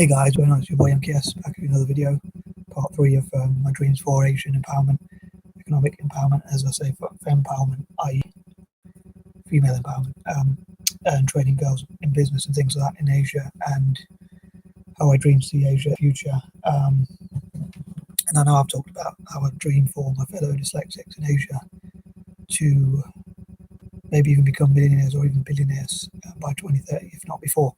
Hey guys, very nice, your boy M.K.S back with another video, part 3 of my dreams for Asian empowerment, economic empowerment, as I say, for empowerment, i.e. female empowerment, and training girls in business and things like that in Asia, and how I dream to see Asia future. And I know I've talked about how I dream for my fellow dyslexics in Asia to maybe even become millionaires or even billionaires by 2030, if not before,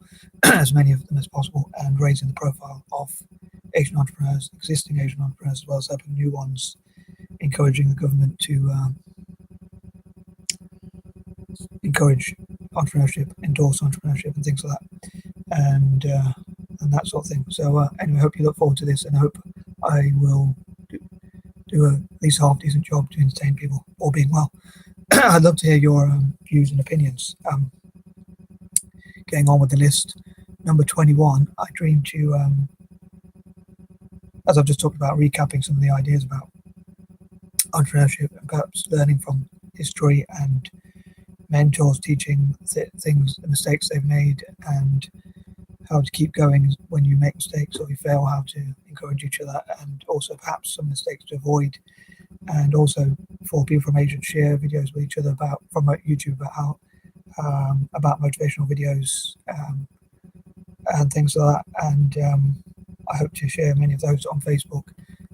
as many of them as possible, and raising the profile of Asian entrepreneurs, existing Asian entrepreneurs, as well as helping new ones, encouraging the government to encourage entrepreneurship, endorse entrepreneurship, and things like that, and that sort of thing. So anyway, I hope you look forward to this, and I hope I will do at least a half decent job to entertain people, all being well. I'd love to hear your views and opinions. Getting on with the list, number 21, I dream to, as I've just talked about, recapping some of the ideas about entrepreneurship and perhaps learning from history and mentors teaching things, the mistakes they've made, and how to keep going when you make mistakes or you fail, how to encourage each other, and also perhaps some mistakes to avoid. And also for people from Asia to share videos with each other from YouTube about how about motivational videos and things like that. And I hope to share many of those on Facebook.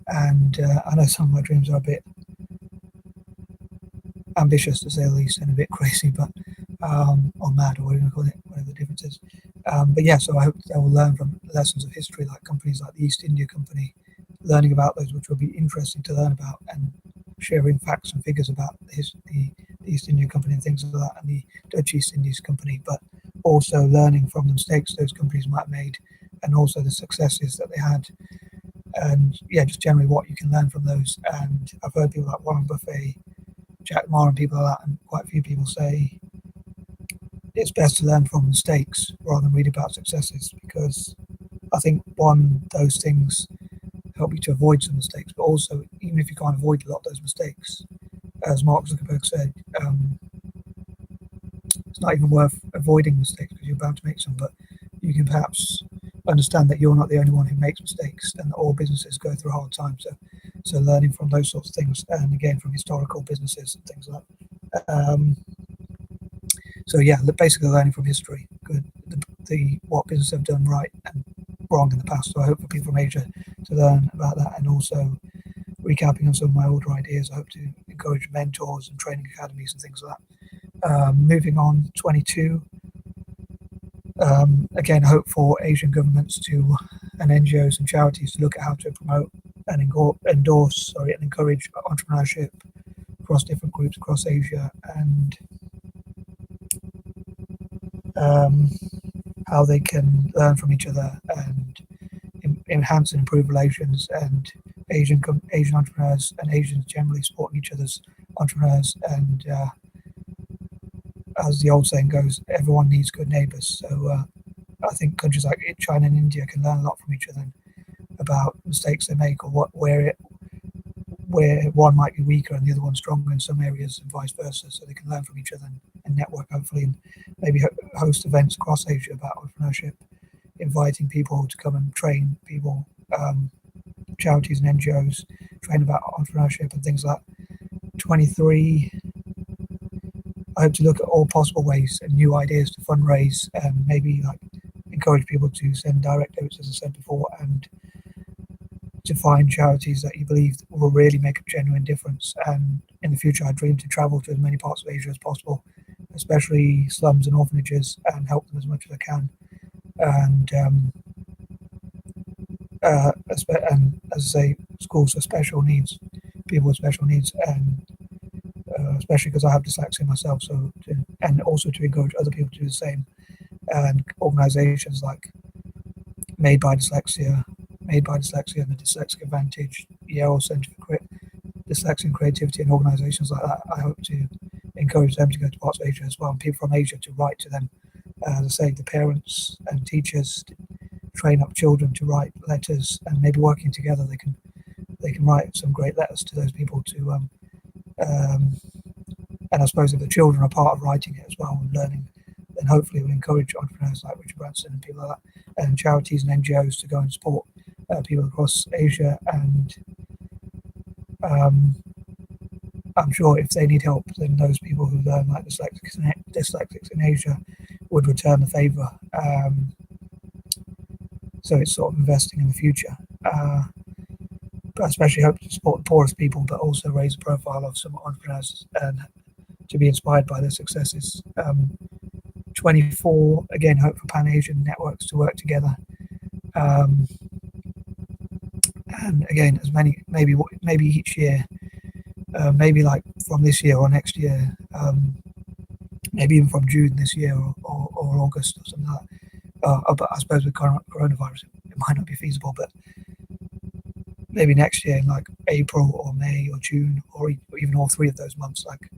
And I know some of my dreams are a bit ambitious, to say the least, and a bit crazy, but or mad, or whatever you call it, whatever the difference is. But yeah, so I hope that I will learn from lessons of history, like companies like the East India Company, learning about those, which will be interesting to learn about, and sharing facts and figures about the East India Company and things like that, and the Dutch East Indies Company, but also learning from the mistakes those companies might have made, and also the successes that they had, and yeah, just generally what you can learn from those. And I've heard people like Warren Buffett, Jack Ma, and people like that, and quite a few people say it's best to learn from mistakes rather than read about successes, because I think those things help you to avoid some mistakes, but also, even if you can't avoid a lot of those mistakes, as Mark Zuckerberg said, it's not even worth avoiding mistakes because you're bound to make some, but you can perhaps understand that you're not the only one who makes mistakes, and that all businesses go through hard times. So learning from those sorts of things, and again from historical businesses and things like that. So yeah, basically learning from history, what businesses have done right and wrong in the past. So I hope for people from Asia to learn about that, and also recapping on some of my older ideas. I hope to encourage mentors and training academies and things like that. Moving on, 22. Again, I hope for Asian governments and NGOs and charities to look at how to promote and endorse and encourage entrepreneurship across different groups across Asia, and how they can learn from each other and enhance and improve relations, and Asian entrepreneurs and Asians generally supporting each other's entrepreneurs. And as the old saying goes, everyone needs good neighbours. So I think countries like China and India can learn a lot from each other about mistakes they make, or where one might be weaker and the other one stronger in some areas, and vice versa. So they can learn from each other and network, hopefully, and maybe host events across Asia about entrepreneurship, inviting people to come and train people, charities and NGOs, train about entrepreneurship and things like that. 23, I hope to look at all possible ways and new ideas to fundraise, and maybe like encourage people to send direct debits, as I said before, and to find charities that you believe will really make a genuine difference. And in the future, I dream to travel to as many parts of Asia as possible, especially slums and orphanages, and help them as much as I can. And as I say, schools for special needs, people with special needs, and especially because I have dyslexia myself, and also to encourage other people to do the same. And organisations like Made by Dyslexia, and the Dyslexic Advantage, Yale Centre for Dyslexia and Creativity, and organisations like that, I hope to encourage them to go to parts of Asia as well, and people from Asia to write to them. As I say, the parents and teachers to train up children to write letters, and maybe working together they can write some great letters to those people to and I suppose if the children are part of writing it as well and learning then hopefully it will encourage entrepreneurs like Richard Branson and people like that, and charities and NGOs to go and support people across Asia. And I'm sure if they need help, then those people who learn like dyslexics in Asia would return the favour. So it's sort of investing in the future. But I especially hope to support the poorest people, but also raise the profile of some entrepreneurs and to be inspired by their successes. 24, again, hope for Pan-Asian networks to work together. And again, as many, maybe each year, maybe like from this year or next year, maybe even from June this year or August or something like that. But I suppose with coronavirus, it might not be feasible, but maybe next year in like April or May or June or even all three of those months, like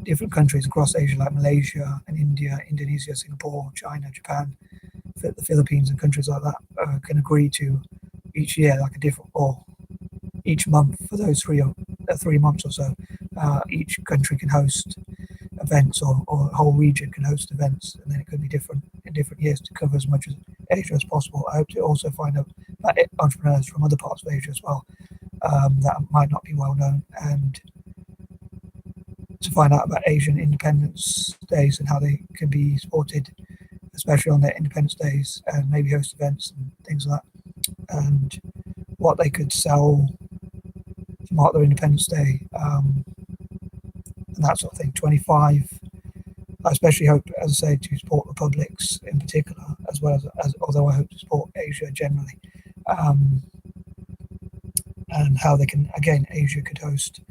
different countries across Asia like Malaysia and India, Indonesia, Singapore, China, Japan, the Philippines and countries like that can agree to each year like a different, or each month for those 3 months or so, each country can host events or a whole region can host events, and then it could be different in different years to cover as much of Asia as possible. I hope to also find out about entrepreneurs from other parts of Asia as well that might not be well known, and to find out about Asian independence days and how they can be supported, especially on their independence days, and maybe host events and things like that, and what they could sell to mark their Independence Day, and that sort of thing. 25, I especially hope, as I say, to support republics in particular, as well as although I hope to support Asia generally, and how they can, again, Asia could host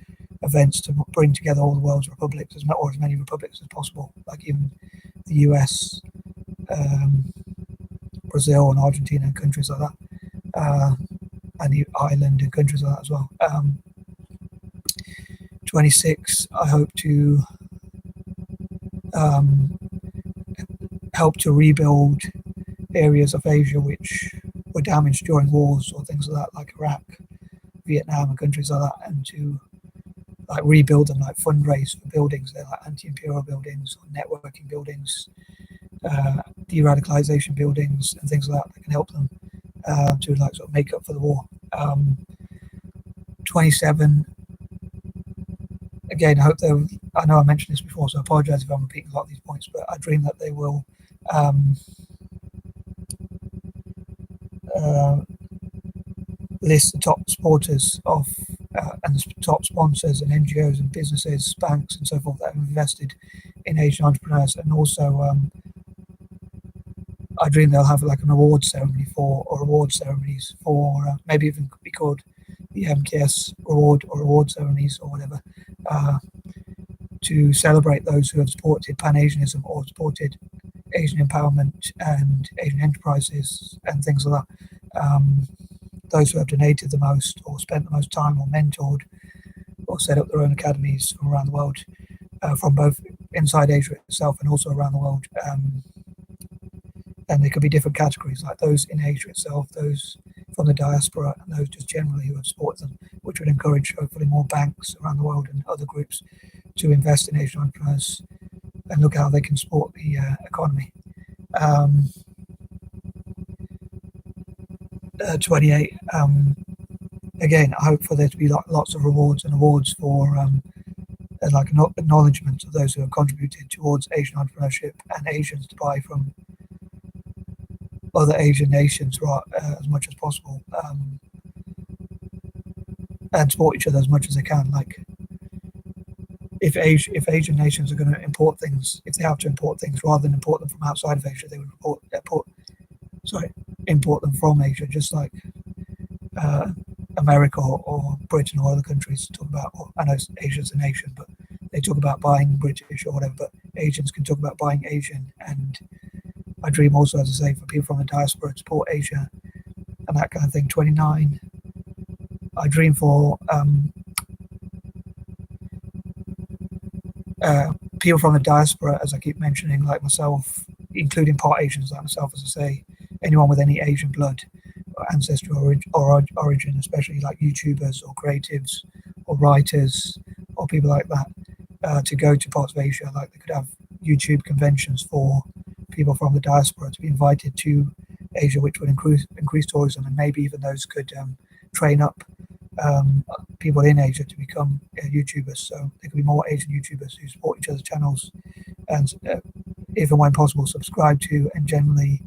events to bring together all the world's republics, or as many republics as possible, like even the US, Brazil and Argentina and countries like that, and Ireland and countries like that as well. 26, I hope to help to rebuild areas of Asia which were damaged during wars or things like that, like Iraq, Vietnam and countries like that, and to like rebuild them, like fundraise for buildings. They're like anti-imperial buildings or networking buildings, de-radicalization buildings and things like that can help them to like sort of make up for the war. 27, again, I hope I know I mentioned this before, so I apologize if I'm repeating a lot of these points, but I dream that they will list the top supporters of and the top sponsors and NGOs and businesses, banks and so forth that have invested in Asian entrepreneurs, and also I dream they'll have like an awards ceremonies for maybe even could be called the M.K.S. award ceremonies or whatever, to celebrate those who have supported Pan-Asianism or supported Asian empowerment and Asian enterprises and things like that. Those who have donated the most or spent the most time or mentored or set up their own academies from around the world, from both inside Asia itself and also around the world. And there could be different categories, like those in Asia itself, those from the diaspora, and those just generally who have supported them, which would encourage hopefully more banks around the world and other groups to invest in Asian entrepreneurs and look how they can support the economy. 28, again, I hope for there to be lots of rewards and awards for like an acknowledgement of those who have contributed towards Asian entrepreneurship and Asians to buy from other Asian nations as much as possible, and support each other as much as they can. Like if Asian nations are going to import things, if they have to import things rather than import them from outside of Asia, they would import them from Asia, just like America or Britain or other countries talk about. Well, I know Asia's a nation, but they talk about buying British or whatever, but Asians can talk about buying Asian. And I dream also, as I say, for people from the diaspora to support Asia and that kind of thing. 29, I dream for people from the diaspora, as I keep mentioning, like myself, including part Asians like myself, as I say, anyone with any Asian blood or ancestry or origin, especially like YouTubers or creatives or writers or people like that, to go to parts of Asia. Like they could have YouTube conventions for people from the diaspora to be invited to Asia, which would increase tourism, and maybe even those could train up people in Asia to become YouTubers. So there could be more Asian YouTubers who support each other's channels, and if and when possible, subscribe to and generally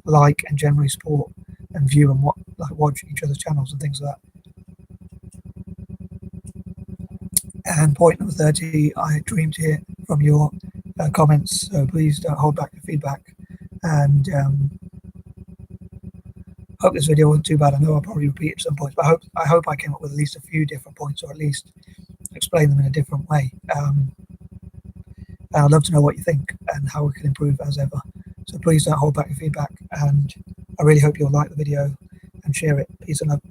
like and generally support and view and watch each other's channels and things like that. And point number 30, I dream to hear from your comments, so please don't hold back your feedback. And hope this video wasn't too bad. I know I'll probably repeat at some points, but I hope I came up with at least a few different points, or at least explain them in a different way. And I'd love to know what you think and how we can improve as ever. So please don't hold back your feedback, and I really hope you'll like the video and share it. Peace and love.